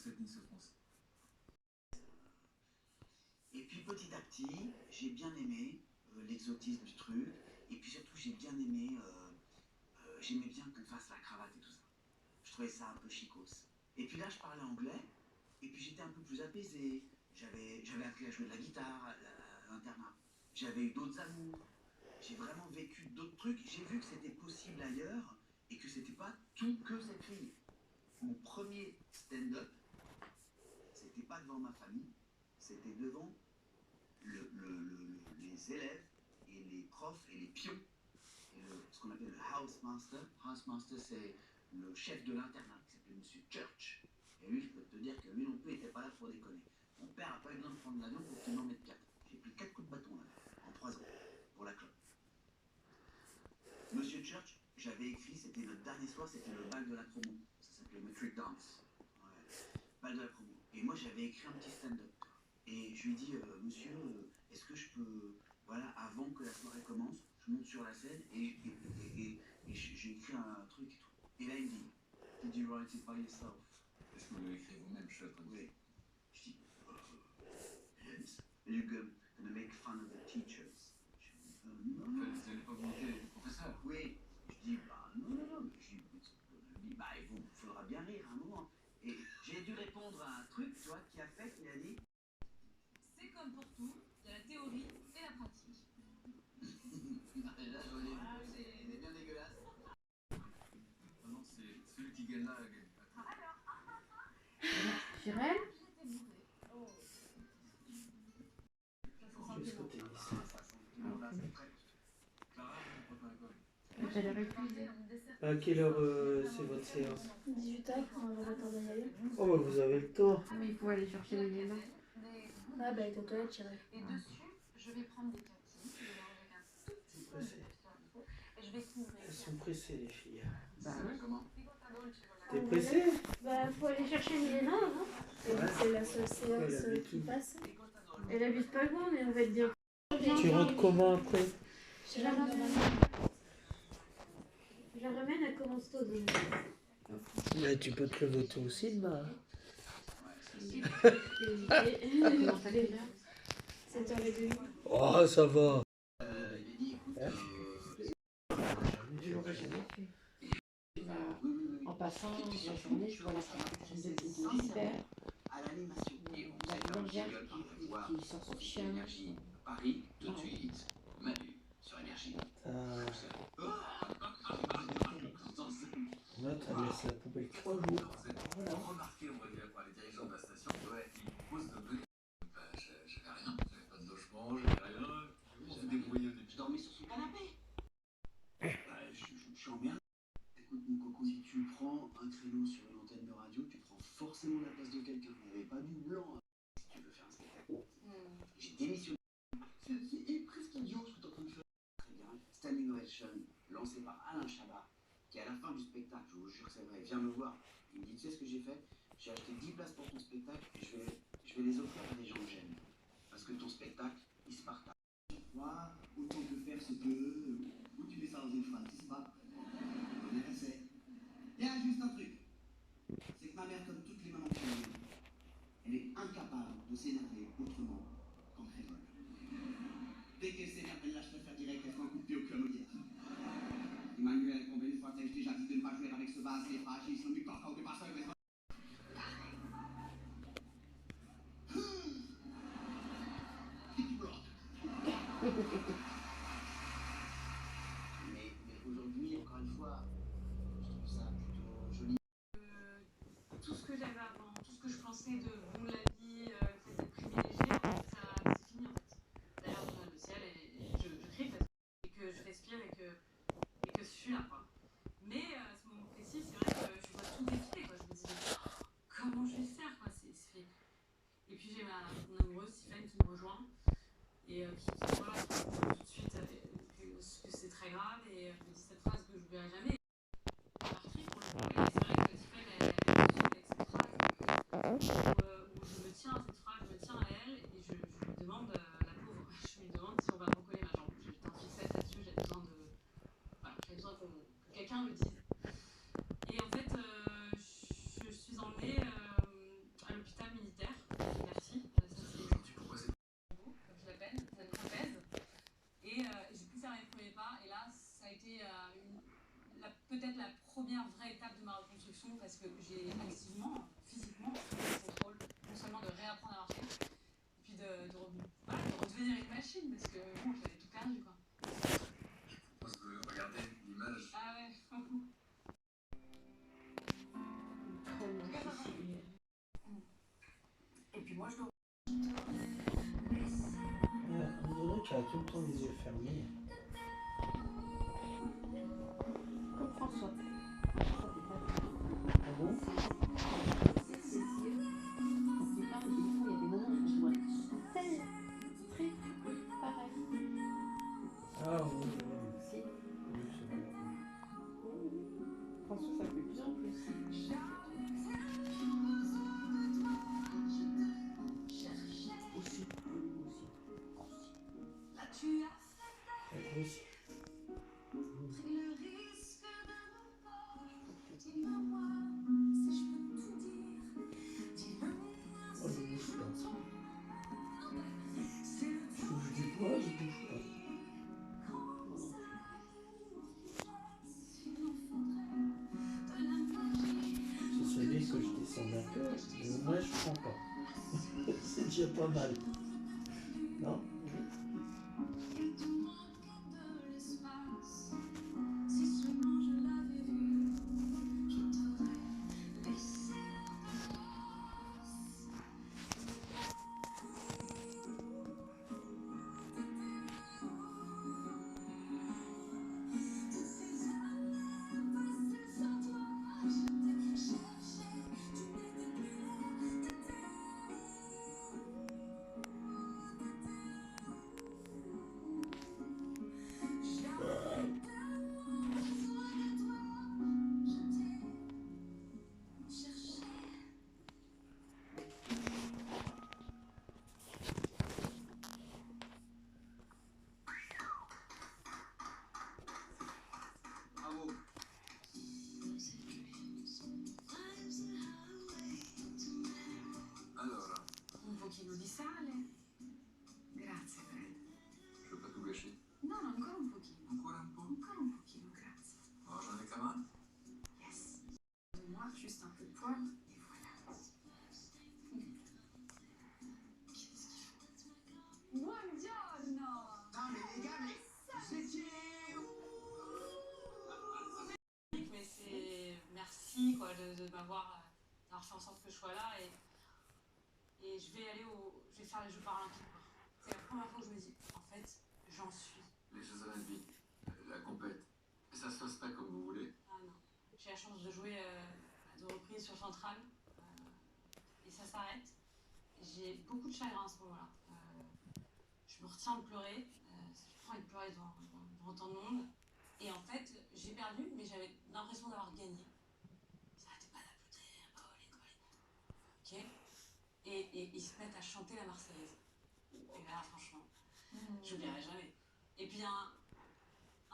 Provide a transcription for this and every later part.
cette Nice France. Et puis petit à petit, j'ai bien aimé l'exotisme du truc. Et puis surtout, j'ai bien aimé, j'aimais bien qu'on fasse la cravate et tout ça. Je trouvais ça un peu chicos. Et puis là, je parlais anglais. Et puis j'étais un peu plus apaisé. J'avais appris à jouer de la guitare à l'internat. J'avais eu d'autres amours. J'ai vraiment vécu d'autres trucs. J'ai vu que c'était possible ailleurs et que c'était pas tout que cette fille. Mon premier stand-up, c'était pas devant ma famille, c'était devant les élèves et les profs et les pions. Et ce qu'on appelle le house master. House master, c'est le chef de l'internat qui s'appelait Monsieur Church. Et lui, je peux te dire que lui non plus n'était pas là pour déconner. Mon père n'a pas eu besoin de prendre l'avion pour qu'il m'en mette 4. J'ai pris 4 coups de bâton là, en 3 ans, pour la clope. Monsieur Church, j'avais écrit, c'était notre dernier soir, c'était le bal de la promo. Ça s'appelait Metric Dance. Ouais, bal de la promo. Et moi, j'avais écrit un petit stand-up. Et je lui dis, monsieur, est-ce que je peux, voilà, avant que la soirée commence, je monte sur la scène et j'ai écrit un truc et tout. Et là, il me dit, did you write it by yourself? Est-ce que vous l'avez écrit vous-même, chef? Oui. Je dis, yes. You're gonna make fun of the teachers. Je dis, non. En fait, vous n'allez pas vous moquer des professeurs? Oui. Je dis, bah non. Je dis, bah il vous faudra bien rire un moment. Et j'ai dû répondre à un truc, tu vois, qui a fait qu'il a dit. C'est comme pour tout, il y a la théorie et la pratique. Là, c'est bien dégueulasse. Non, c'est celui qui gagne là. Jirel? Jusqu'au tennis. Elle aurait pu. À quelle heure c'est votre séance? 18h, on va attendre d'y aller. Oh bah vous avez le temps. Mais il faut aller chercher les mains. Ah bah, avec aux toilettes, j'irai. Et dessus, je vais prendre des platines, je vais enlever un tout petit peu de cerveau, et je vais couvrir. Elles sont pressées les filles. Bah Ça va oui. comment? T'es pressée? Bah, faut aller chercher Milena, non? Ouais. C'est la seule séance Elle habite qui où? passe. Elle habite pas loin, mais on va te dire. Tu rentres comment après? Je la ramène. Je la ramène, elle commence tôt. Donc. Bah tu peux te lever tôt aussi demain. Comment ça fait bien? 7h30. Oh ça va. Il a dit, écoute, En passant la journée, je vois la secrétaire de super. à l'animation. La boulangère qui sort son chien. Énergie, Paris, tout de suite. Manu, sur Énergie. Là t'as laissé la poubelle 3 jours. Voilà. Remarquez, on va dire par les dirigeants de la station, ouais, ils proposent de donner. Bah, j'avais rien, j'avais pas de logement, j'avais rien. Je me suis débrouillé au début. Je dormais sur son canapé. Je suis emmerdé. Écoute, mon coco, si tu prends un créneau sur une antenne de radio, tu prends forcément la place de quelqu'un. Il n'y avait pas du blanc si tu veux faire un spectacle. J'ai démissionné. C'est presque idiot ce que tu es en train de faire. Très bien. Standing Ovation, lancé par Alain Chabat, qui à la fin du spectacle, je vous jure que c'est vrai, vient me voir. Il me dit, tu sais ce que j'ai fait? J'ai acheté 10 places pour ton spectacle et je vais les offrir à des gens que j'aime. Parce que ton spectacle, il se partage. Moi, autant que faire se peut, où tu mets ça dans une phrase, c'est pas? On est passé. Il y a juste un truc. C'est que ma mère, comme toutes les mamans que j'ai, elle est incapable de s'énerver autrement qu'en créole. Dès qu'elle s'énerve, elle lâche l'affaire direct, elle fait un coup de pied au cœur hier. Emmanuel, combien de fois t'ai-je déjà dit de ne pas jouer avec ce vase, les fragiles, son micro, quand tu passes avec mais aujourd'hui, encore une fois, je trouve ça plutôt joli. Tout ce que j'avais avant, tout ce que je pensais de bon de la vie, le fait d'être privilégié, en fait, ça c'est fini en fait. D'ailleurs, je regarde le ciel et je crie parce que je respire et que je suis là quoi. Mais à ce moment précis, c'est vrai que je vois tout défiler quoi. Je me dis oh, comment je vais faire quoi, c'est fait. Et puis j'ai mon amoureuse Sylvaine qui me rejoint et qui voilà, qui me dit tout de suite que c'est très grave et elle me dit cette phrase que je n'oublierai jamais. Marquée pour le coup. Et c'est vrai que Sylvaine elle avec cette phrase où je me tiens à cette phrase, je me tiens à elle et je lui demande, la pauvre, je lui demande si on va recoller ma jambe. J'étais en fixette là-dessus, j'avais besoin de. Voilà, j'avais besoin que quelqu'un me dise. Et en fait, je suis emmenée a été peut-être la première vraie étape de ma reconstruction parce que j'ai activement, physiquement, pris le contrôle, non seulement de réapprendre à marcher, et puis de redevenir une machine parce que bon, j'avais tout perdu quoi. Je pense que regardez l'image. Ah ouais, Trop difficile. et puis moi je le On dirait qu'elle a tout le temps les yeux fermés. Comme François. Ah bon? Ses yeux, quand il parle au téléphone, il y a des moments où on voit très pareil. Ah oui. Si. Oui, c'est vrai. François, ça fait de plus en plus. Aussi. Elle grossit. Oh, je bouge pas. Je touche du poids, je bouge pas. Ce serait bien que je descende un peu, mais au moins je prends pas. C'est déjà pas mal. Non? Bravo. Allora, un pochino di sale. Grazie Fred. je veux pas tout gâcher. No, ancora un pochino. Ancora un po'. Ancora un pochino, grazie. Alors j'en ai quand même. Yes. De noir, juste un peu de poivre, et voilà. Buongiorno. Non mais les gars, mais vous étiez où? Mais c'est merci quoi de m'avoir d'avoir fait en sorte que je sois là et je vais faire les Jeux paralympiques quoi. C'est la première fois que je me dis en fait j'en suis. Les Jeux Olympiques, la compète. Et ça se passe pas comme vous voulez. Ah non. J'ai la chance de jouer à 2 reprises sur Centrale et ça s'arrête. J'ai beaucoup de chagrin à ce moment-là. Je me retiens de pleurer. J'ai pas envie de pleurer devant tant de monde. Et en fait, j'ai perdu, mais j'avais l'impression d'avoir gagné. Ça n'arrêtait pas d'applaudir, ok. Et ils se mettent à chanter la Marseillaise. Et là, franchement, je n'oublierai jamais. Et puis un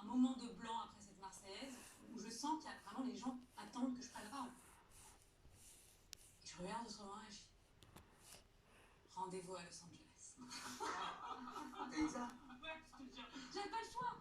moment de blanc après cette Marseillaise où je sens qu'il y a vraiment les gens attendent que je prenne la parole. Et je regarde autour de moi et je dis rendez-vous à Los Angeles. T'as dit ça? Ouais, je te jure. J'avais pas le choix.